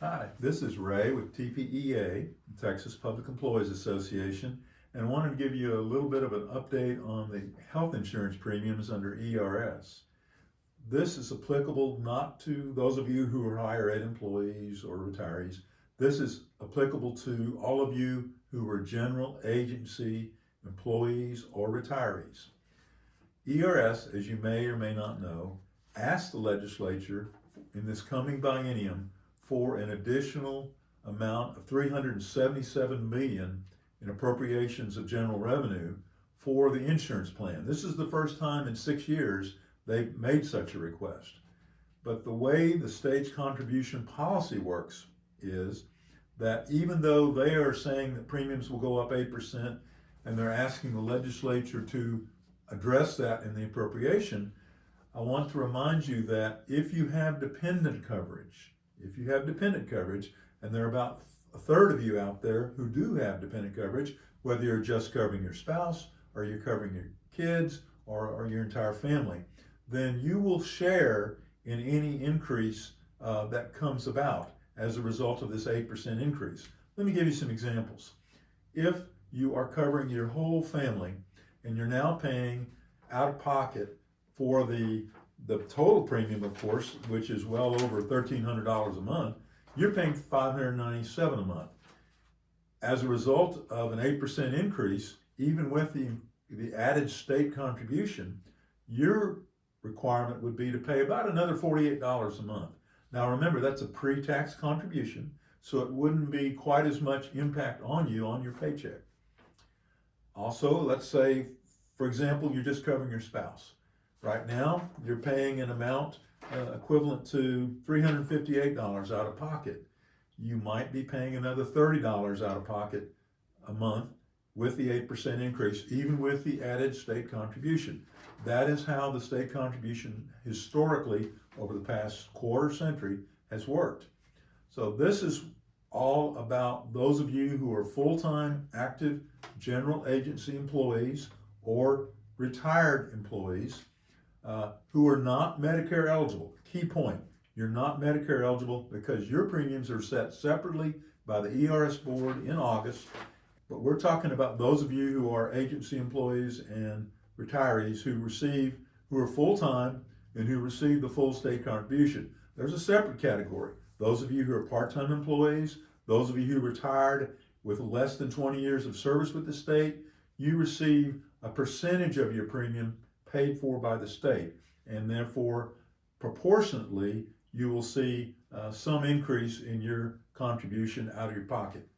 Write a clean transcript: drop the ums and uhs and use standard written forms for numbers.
Hi, this is Ray with TPEA, Texas Public Employees Association, and I wanted to give you a little bit of an update on the health insurance premiums under ERS. This is applicable not to those of you who are higher ed employees or retirees. This is applicable to all of you who are general agency employees or retirees. ERS, as you may or may not know, asked the legislature in this coming biennium for an additional amount of $377 million in appropriations of general revenue for the insurance plan. This is the first time in 6 years they've made such a request. But the way the state's contribution policy works is that even though they are saying that premiums will go up 8% and they're asking the legislature to address that in the appropriation, I want to remind you that if you have dependent coverage, and there are about a third of you out there who do have dependent coverage, whether you're just covering your spouse or you're covering your kids or your entire family, then you will share in any increase that comes about as a result of this 8% increase. Let me give you some examples. If you are covering your whole family and you're now paying out of pocket for the total premium, of course, which is well over $1,300 a month, you're paying $597 a month. As a result of an 8% increase, even with the added state contribution, your requirement would be to pay about another $48 a month. Now remember, that's a pre-tax contribution, so it wouldn't be quite as much impact on you on your paycheck. Also, let's say, for example, you're just covering your spouse. Right now, you're paying an amount equivalent to $358 out of pocket. You might be paying another $30 out of pocket a month with the 8% increase, even with the added state contribution. That is how the state contribution historically over the past quarter century has worked. So this is all about those of you who are full-time active general agency employees or retired employees who are not Medicare eligible. Key point, you're not Medicare eligible because your premiums are set separately by the ERS board in August. But we're talking about those of you who are agency employees and retirees who are full-time and who receive the full state contribution. There's a separate category. Those of you who are part-time employees, those of you who retired with less than 20 years of service with the state, you receive a percentage of your premium paid for by the state, and therefore proportionately you will see some increase in your contribution out of your pocket.